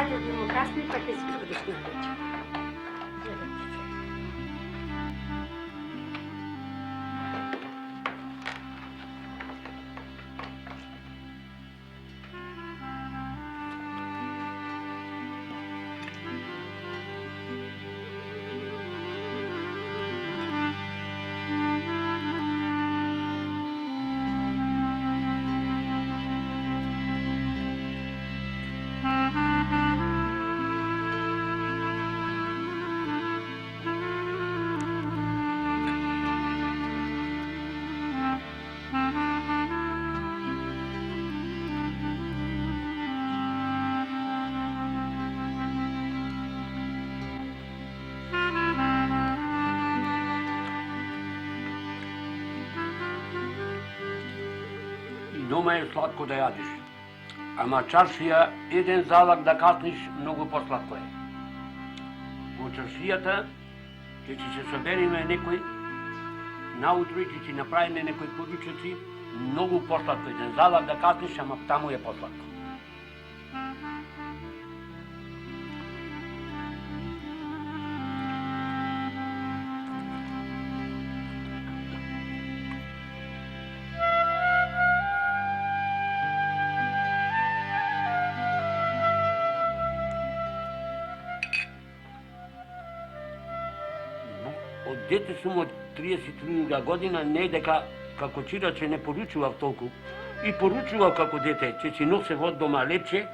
Ајде да му касни, па ќе си одиш на вечер. Дома е сладко да јадиш, ама чаршија еден залак да касниш многу посладко е. Во чаршијата ќе си се собериме некој наутро и ќе си направиме некои поручеци, многу посладко еден залак да касниш, ама таму е посладко. Од дете сум од 32 година, не дека како чираче не поручував толку. И поручував како дете, че си носев од дома лепче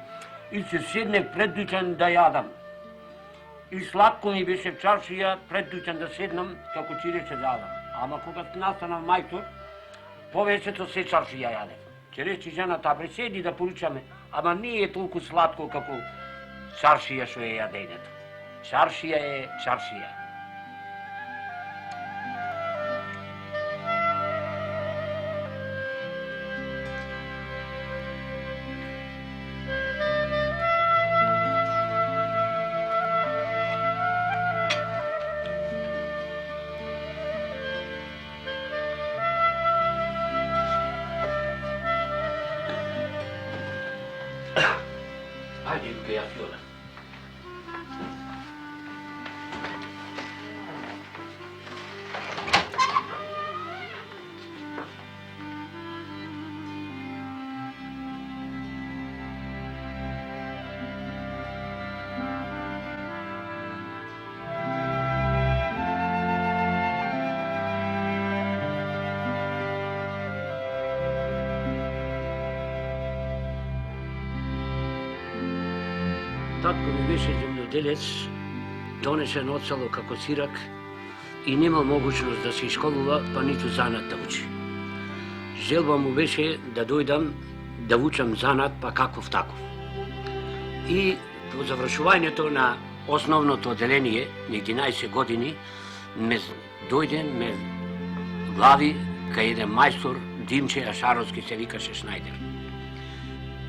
и се седнех пред дуќан да јадам. И сладко ми беше чаршија пред дуќан да седнам како чирече да јадам. Ама кога настанав мајстор, повеќето се чаршија јадев. Ќе речи жената, бре седи да поручаме, ама не е толку сладко како чаршија што е јадењето. Чаршија е чаршија. Ајде, Илке, јас ќе одам. Татко ми беше земјоделец, донесен од село како сирак и нема могучност да се школува, па ниту занат да учи. Желба му беше да дојдам да учам занат, па каков таков. И по завршувањето на основното оделение, на 11 години, ме глави кај еден мајстор, Димче Ашаровски се викаше Шнајдер.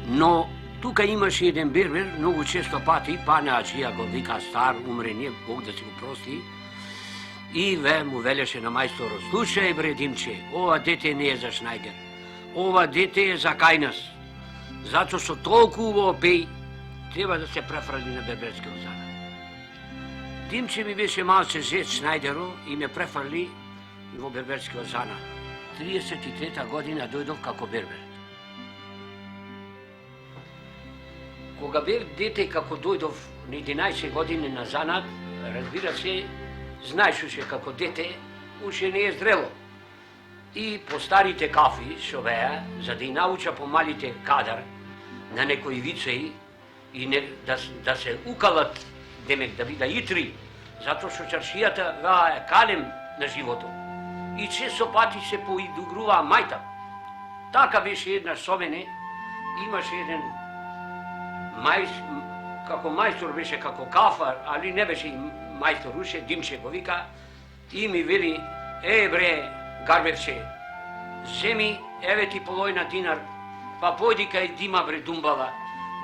Но тука имаше еден бербер, многу често пати, Пане Аджија го вика стар, умрение, Бог да си го прости, и му велеше на мајсторот: слушај бре Димче, ова дете не е за Шнајдер, ова дете е за кај нас, затоа што толку убаво пеј, треба да се префрли на берберскиот занат. Димче ми беше малце зет Шнајдеро и ме префрли во берберскиот занат. 33 година дојдов како бербер. Кога бев дете, како дојдов на 11 години на занат, разбира се, знаеш уште како дете, уште не е зрело. И по старите кафи што беа, за да и науча по малите кадар на некои вицеи и да се укалат, демек да бида итри, затоа што чаршијата е калем на животот. И често пати се поидугруваа мајта. Така беше една со мене, имаше еден како мајстор беше како кафар, али не беше мајстор уште, Димче го вика, и ми вели: бре, Гарбевче, земи, еве ти половина динар, па појди кај Дима бре Думбала,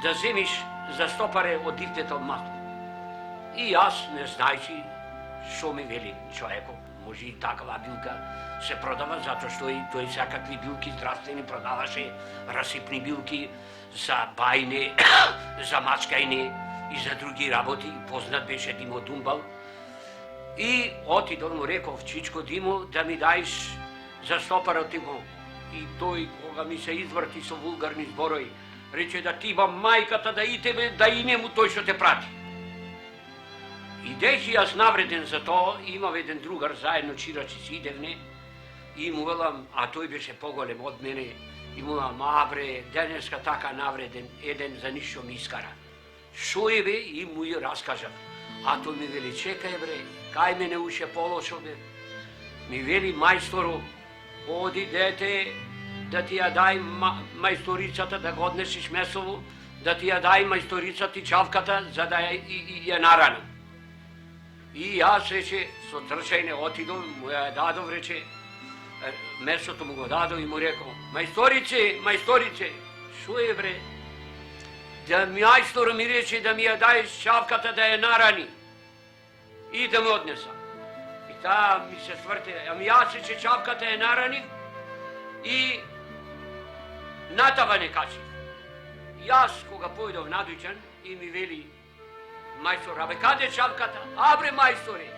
да земиш за стопаре од дивтето од масло. И јас, не знајќи што ми вели човекот, може и такава билка се продава, затоа што и тој секакви билки здравствени продаваше, расипни билки за бајне, за мачкајне, и за други работи, познат беше Димо Думбал. И отидов му реков, чичко Димо, да ми даиш за стопарот го. И тој, кога ми се изврти со вулгарни зборови, рече да ти ба мајката да и тебе, да и нему тој што те прати. И дејши јас навреден за тоа, имав еден другар, заедно чирачи си идевне, и му велам, а тој беше поголем од мене, и му велам, бре, денеска така навреден, еден за ништо ми искара. Шо е бе? И му ја раскажав. А тој ми вели, чекај бре, кај мене уше полошо бе. Ми вели мајсторо, оди дете, да ти ја дај мајсторицата да го однесиш месово, да ти ја дај мајсторицата и чавката, за да ја нарани. И јас рече, со трчајне отидов, му ја дадов, рече, месото му го дадов и му рекол, мајсторице, шо е бре? Да мајстор ми рече да ми ја дајеш чавката да ја нарани и да ме однесам. И таа ми се сврте, ами јас рече чавката ја нарани и натава не качи. Јас кога појдов надујчан и ми вели мајстор, абе каде чавката? Абре мајсторе,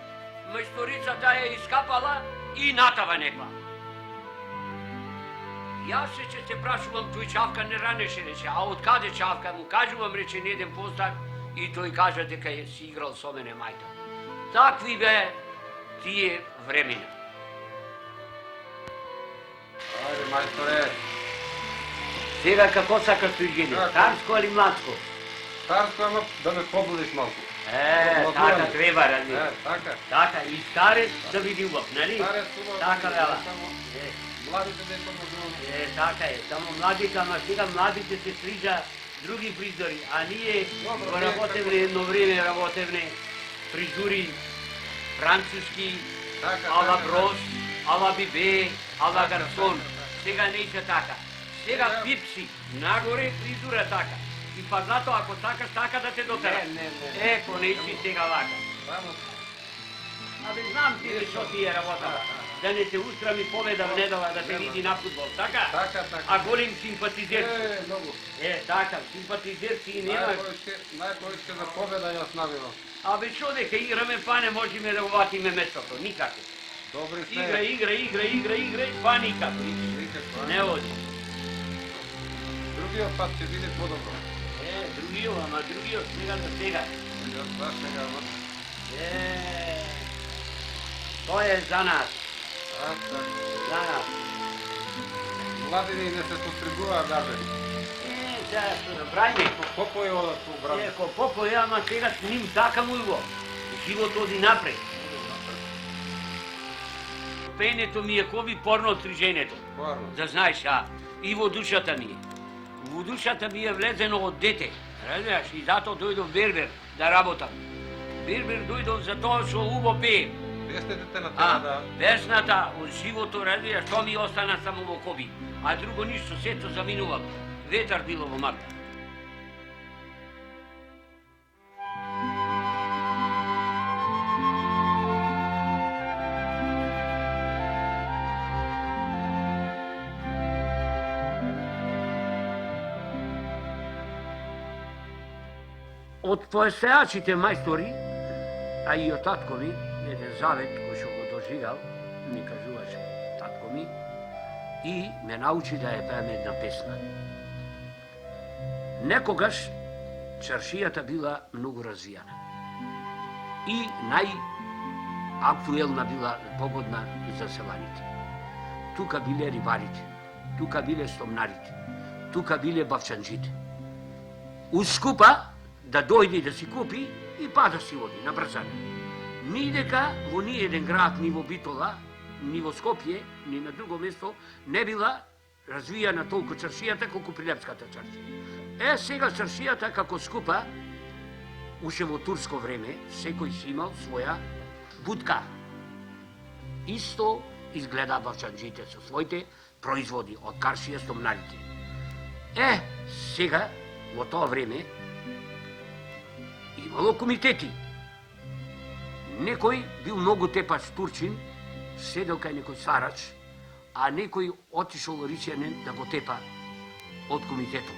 мајсторицата ја искапала и натава неква. Јас рече се прашувам, тој чавка не ранеше, рече, а од каде чавка? Му кажувам, рече, неден постар и тој кажа дека е си играл со мене мајта. Такви бе тие времена. Ајде, мајсторе. Сега како сакаш тој жени? Старско или младско? Старско, ама да ме побудиш малку. Така треба, ради. Така. Така, и старец да види убав, нали? Старец убав. Така, вела. Младите дека можуваме. Така е, само младите, ама сега младите се слижа други фризори, а ние го работевне едно време, работевне фризури француски, ала брос, ала бибе, ала гарсон. Сега не ише така. Сега пипси, нагоре фризура така. И па затоа ако сакаш така да те дотера. Не. Еко, не иши сега вака. Абе, знам ти што ти е работа. Да не се устрами победа в недела да те види на фудбал, така? Така. А голем симпатизер. Многу. Така, симпатизер си и нема. Најповеќе за победа јас навивам. Абе, шо дека играме, па не можеме да уватиме местото, никако. Добри сте. Игра, па никако. Не оди. Другиот пат ќе биде подобро. Другиот, сега за сега. Јас сега, ама. Тоа е за нас. За нас. Младини не се состригуваат даже. Сега што направиме? Попој одат по брат. Ко попој, ама сега с ним така му го. Живот оди напред. Пеенето ми е кови порно од стрижењето. Порно. Да знаеш, и во душата ми е. Во душата ми е влезено од дете. Разбираш, и затоа дојдов Бербер да работам. Бербер дојдов за тоа што убаво пее. Песните на тоа, да. Песната од живото, разбираш, што ми остана само во коби. А друго ништо, сето заминувало. Ветар било во Макта. Од поесеачите мајстори, а и од татко ми, еден завет кој што го доживел, ми кажуваше татко ми, и ме научи да ја пеам една песна. Некогаш чаршијата била многу развијана. И најактуелна била погодна за селаните. Тука биле рибарите, тука биле стомнарите, тука биле бавчанджите. Ускупа да дојде да си купи и па да си оди на брзана. Ни дека во ни еден град, ни во Битола, ни во Скопје, ни на друго место, не била развијана толку чаршијата колку Прилепската чаршија. Сега чаршијата како скупа, уште во турско време, секој си имал своја будка. Исто изгледа бавчанджите со своите производи од каршија стомнарите. Сега, во тоа време, имало комитети. Некој бил многу тепач турчин, седел кај некој сарач, а некој отишол ричјанин да го тепа од комитетот.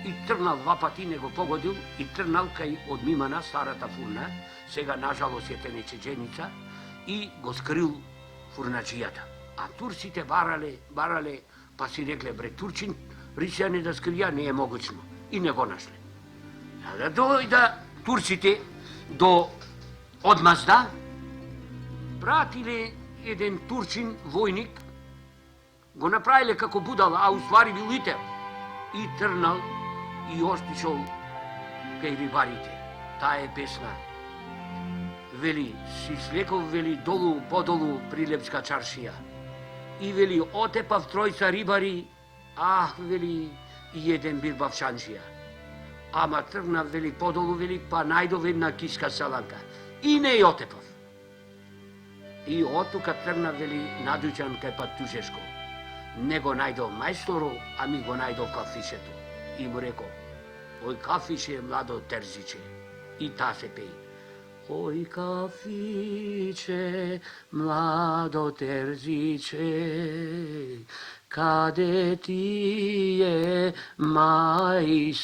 и трнал два пати, не го погодил и трнал кај од мимана старата фурна, сега нажалост е тенечедженица, и го скрил фурнаджијата. А турците барале, па си рекле, бре, турчин, рисјане да скрија не е могучно. И не го нашле. Да дојда турците до одмазда, пратиле еден турчин војник, го направиле како будала, а уствари бил итер. И трнал и отишол кај рибарите. Таа е песна. Вели, си слеков, вели, долу, подолу, Прилепска чаршија. И вели, отепав тројца рибари, вели, и еден бир бавшанджија. Ама тргна, вели, подолу, вели, па најдов една киска саланка. И не ја отепав. И оттука тргна, вели, надујчан кај Патужешко. Не го најдов мајсторо, а ми го најдов кафишето. И му рекол, ој кафише, младо терзиче. И та се пеи. Ој кафиче, младо терзиче, каде ти е мајсторот?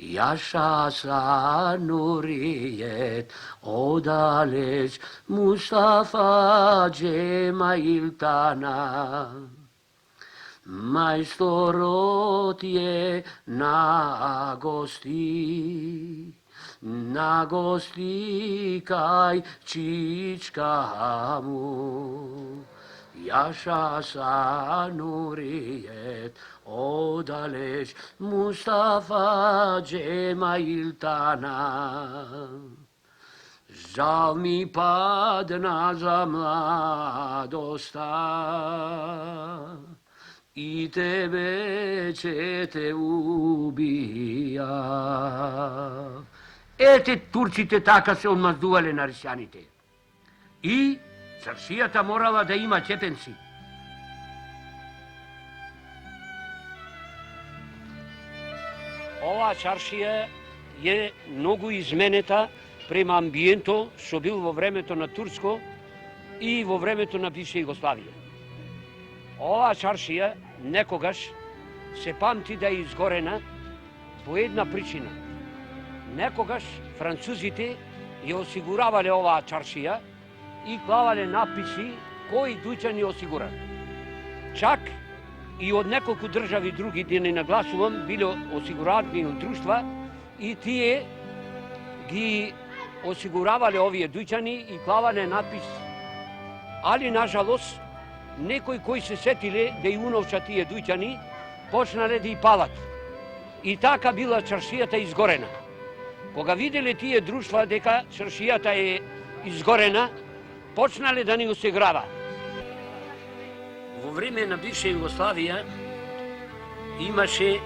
Јаша са нуриет, одалеч Мустафа Џемаилтана. Мајсторот е на гости кај чичка му. Јаша са нуриет, одалеч Мустафа Џемаилтана. Жал ми падна за младоста, и тебе ќе те убија. Ете, турците така се одмаздувале на рисјаните. И чаршијата морала да има чепенци. Ова чаршија е многу изменета према амбиенто што бил во времето на Турско и во времето на бивша Југославија. Оваа чаршија некогаш се памти да е изгорена по една причина. Некогаш французите ја осигуравале оваа чаршија и клавале написи кои дуќани осигурани. Чак и од неколку држави други, да не нагласувам, биле осигуравани друштва и тие ги осигуравале овие дуќани и клавале напис. Али, нажалост, некои кои се сетиле да и уновчат тие дуќани, почнале да и палат. И така била чаршијата изгорена. Кога виделе тие друштва дека чаршијата е изгорена, почнале да ни осигурава. Во време на бивша Југославија имаше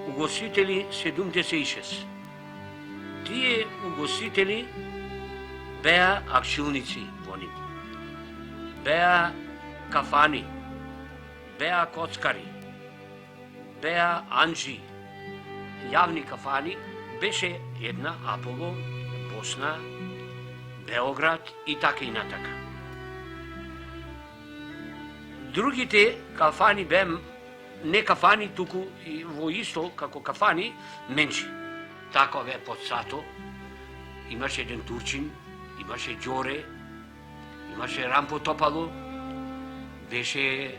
угостители 76. Тие угостители беа акшилници во нив, беа кафани, беа коцкари, беа анджи, јавни кафани. Беше една Аполо, Босна, Београд и така и натака. Другите кафани беа не кафани, туку и во исто како кафани, менши. Така бе под Сато, имаше еден турчин, имаше Џоре, имаше Рампо Топало, беше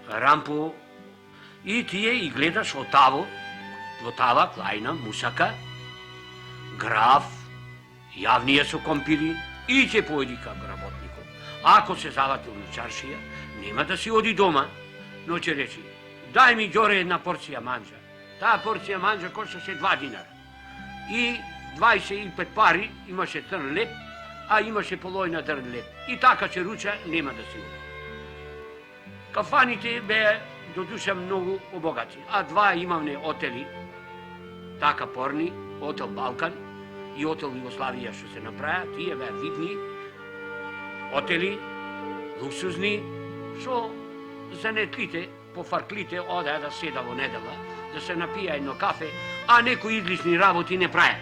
Рампо и тие и гледаш отаво, во тава Клајна, Мусака, Граф, јавнија со компири и ќе појди кај работникот. Ако се заватил на чаршија, нема да си оди дома, но ќе речи, дај ми Џоре една порција манџа. Таа порција манџа кошташе 2 динара. И 25 пари имаше трн леп, а имаше половина трн леп. И така ќе руча, нема да си оди. Кафаните беа до душа многу обогати, а два имавне отели, така порни, Отел Балкан и Отел Југославија што се направа, тие беа видни отели, луксузни, што занетлите, пофарклите одеа да седа во недела, да се напија едно кафе, а некои излишни работи не праја.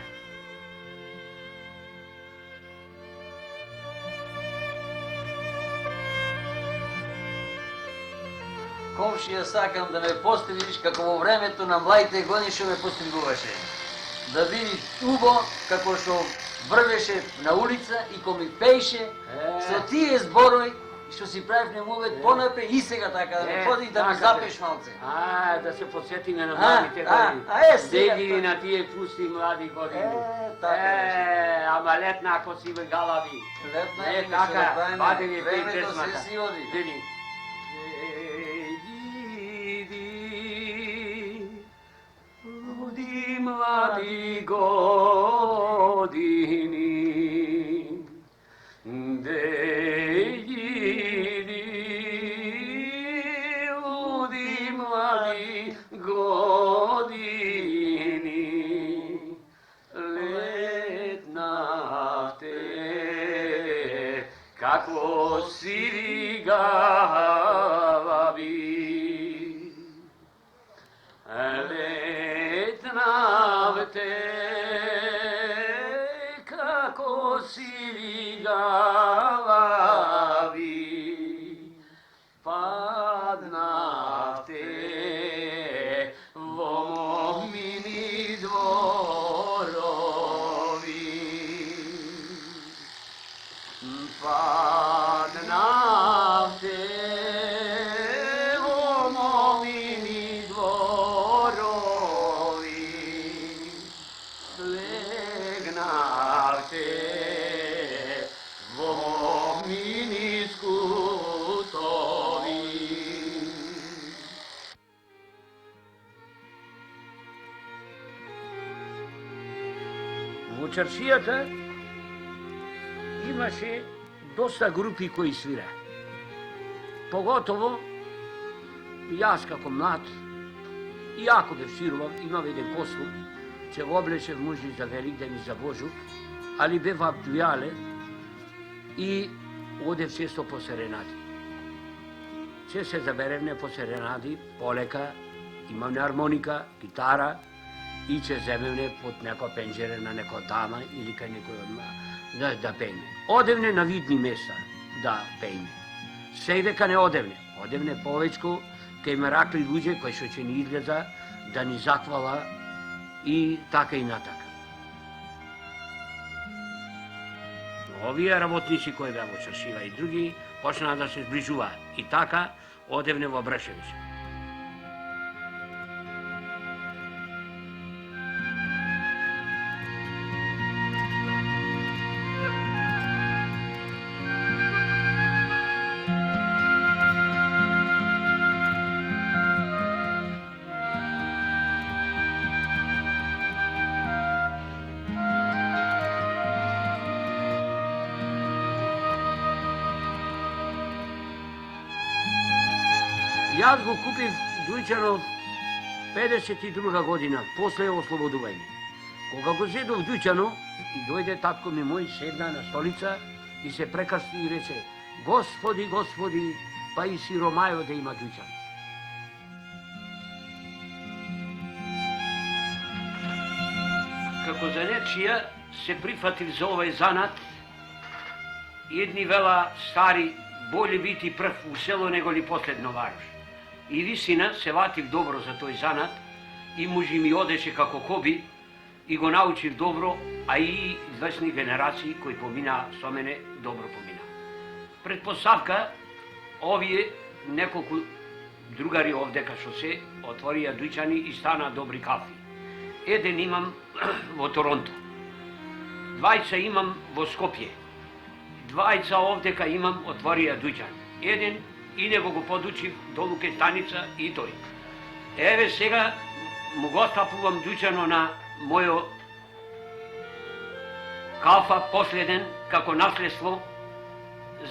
комшија сакам да ме постригиш како во времето на млаите гони што ме постригуваше. Да биде убо како што врвеше на улица и ко ми пееше со тие зборови што си правиш немовет понапре и сега така да не ходи да ми запеш малце. Да се подсетиме на младите години. Сега Деги на тие пусти млади години. Така Ама летна ако си бе галави. Летна така, баде ви пей времето песмата. се си оди. Дели. Луди млади години, луди млади години, летнахте како сиви галави. Летнавте како сиви галави, паднавте во момини дворови. Паднавте во момини дворови, легнавте во момини скутови. Во чаршијата имаше доста групи кои свира. Поготово, јас како млад, иако бев свирував, имав еден костум, че го облечев мужи за Великден и за Божук, али бев актујале и одев често по серенади. Че се заберевне по серенади, полека, имавне армоника, гитара, и че земевне под некоја пенџере на некоја дама или кај некој да пееме. Одевне на видни места да пееме. Сеј дека не одевне. Одевне повеќко кај меракли луѓе кои што ќе ни изгледа да ни заквала и така и натака. Овие работници кои беа во чаршива и други почнаа да се зближуваат. И така одевне во Брешевиќ. Јас го купив Дујчанов 52 година, после ослободување. Кога го зедов Дујчано, и дојде татко ми мој, седна на столица и се прекрсти и рече: Господи, Господи, па и сиромајо да има Дујчан. Како занечија се прифатил за овај занат, едни вела стари, боле бити прв у село него ли последно вараш. И висина се ватив добро за тој занат и мужи ми одеше како хоби и го научив добро, а и известни генерации кои помина со мене добро помина. Предпоставка, овие неколку другари овдека што се отворија дуќани и стана добри кафи. Еден имам во Торонто, двајца имам во Скопје, двајца овдека имам отворија дуќан. Еден и него го подучив долу кај станица и тој. Еве сега му го стапувам дуќано на мојо кафа последен како наследство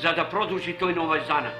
за да продолжи тој на овој занат.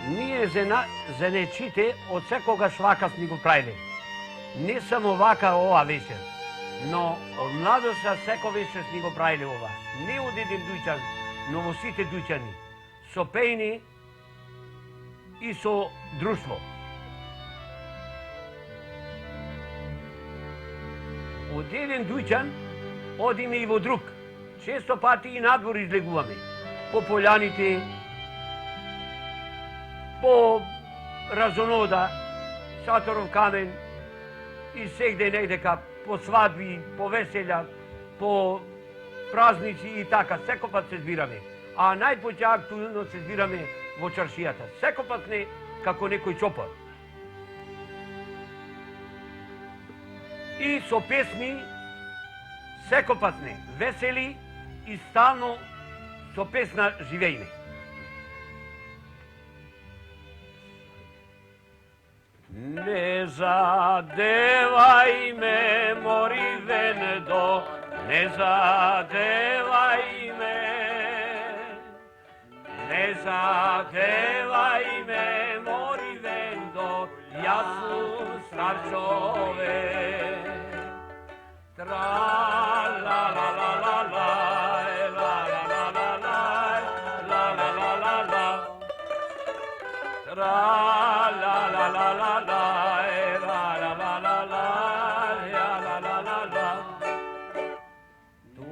Ние зенечите од секогаш вака сме го правиле. Не само вака ова вечер, но од младоста секој вечер сме го правиле ова. Не од еден дуќан, но во сите дуќани. Со пејни и со друштво. Од еден дуќан одиме и во друг. Често пати и надвор излегуваме. По пољаните, по Разонода, Шаторов камен и сегде негдека, по свадби, по веселја, по празници и така, секој пат се збираме. А најпоќе актуелно се збираме во чаршијата. Секој пат не како некој чопор. И со песни, секој пат не, весели и стално со песна живееме. Не задевај ме, мори вендо, не задевај ме. Не задевај ме, мори вендо, јас сум стар човек. Тра-ла-ла-ла-ла-ла, ла-ла-ла-ла-ла, ла-ла-ла-ла-ла. Тра-ла-ла-ла-ла-ла, ла-ла-ла-ла-ла, Tu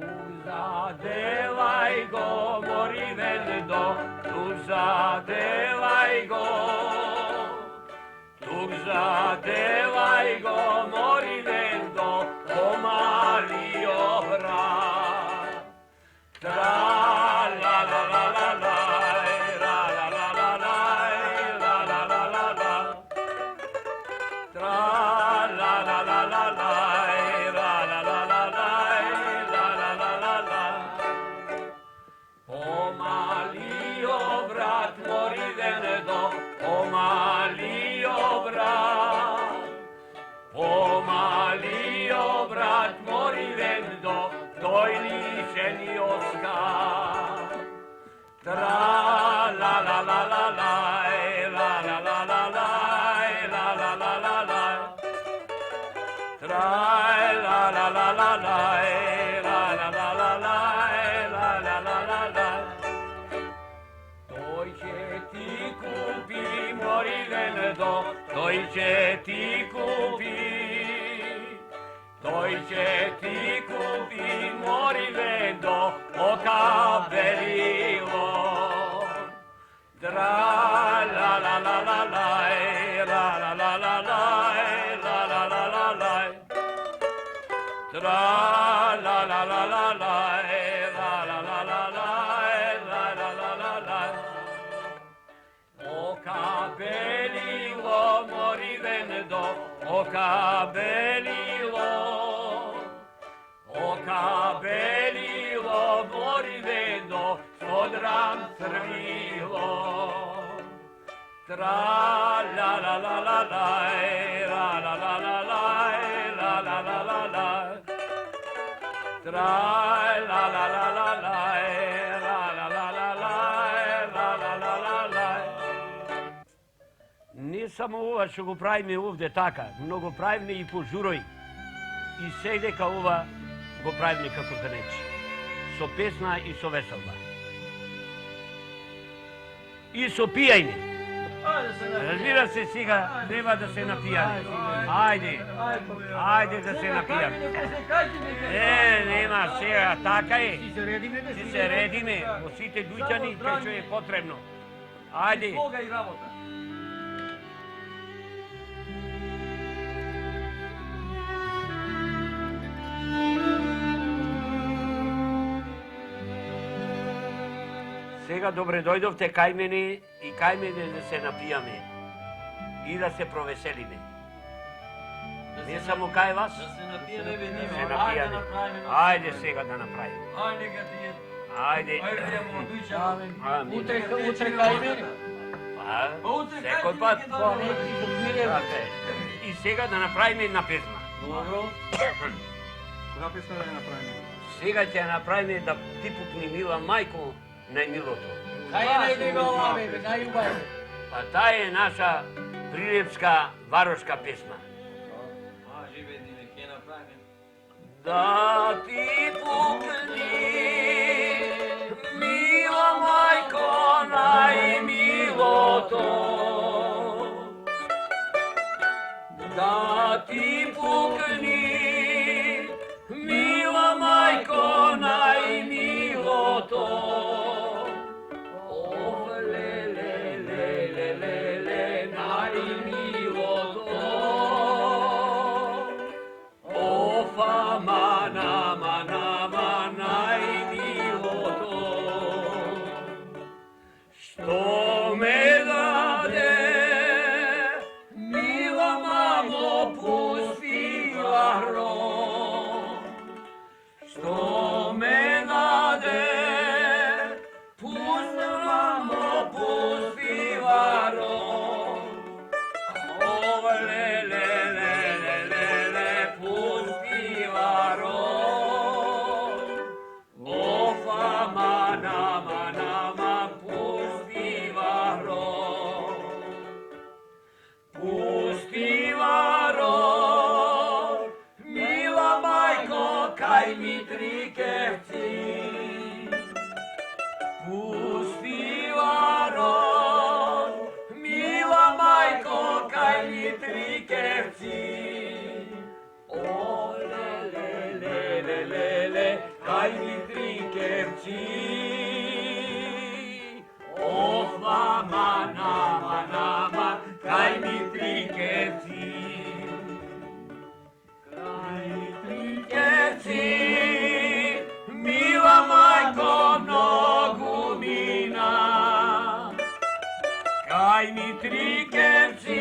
zadevai go, mori vendo, tu zadevai go. Tu zadevai go, mori vendo, o Mario brat. Tra-la-la-la-la-la, Toi che ti cupi, mori vendo, o capello. Tra-la-la-la-la-la, la-la-la-la-la, la-la-la-la-la. Tra-la-la-la-la-la, la-la-la-la-la, la-la-la-la-la. O capello, mori vendo, o capello, mori vendo, sodram crvilo. Tra-la-la-la-la-la, la-la-la-la-la, la-la-la-la-la. Tra-la-la-la-la-la, la-la-la-la-la. Не само ова што го правиме овде така, но го правиме и по журој. И седека ова го правиме како зенечи. Со песна и со веселба. И со пијање. Разбира се, сега треба да се напијаме. Ајде да се напијаме. Нема сега, така е. Си се редиме во сите дуќани, кај што е потребно. Ајде. Сега добре дојдовте кај мене и кај мене да се напијаме и да се провеселиме. Не само кај вас, Да се напијаме, бе, се напијаме. Ајде сега да направиме. Ајде ка ти е. Ајде. Утре кај мене. Секој пат. И сега да направиме една песна. Добро. Која песна да ја направиме? Сега ќе ја направиме да ти пукни мила мајко најмилото. Кај е најдега ова, бе, најубаво. Pa ta je naša priljepska varoška pesma. Da ti pukni, mila majko, najmilo to. Da ti pukni, mila majko, najmilo to. Oh, le, le, le, le, le, le, najmilo to. Oh, fama, nama, nama, najmilo to. Što me dade, mila mamo, pustila hrom. Što me dade, mamo, pustila hrom. Oh, le, le, le, le, le, le, pustila hrom. Oh, fama, nama, nama, pustila hrom. Pustila hrom, mila majko, kaj mi trikevci. Pustila hrom, mila majko, kaj mi trikevci. O, le, le, le, le, le, le, kaj mi trikevci. O, fama, nama, nama, kaj mi trikevci. Kaj mi trikevci, mila majko, mnogu mina. Kaj mi trikevci,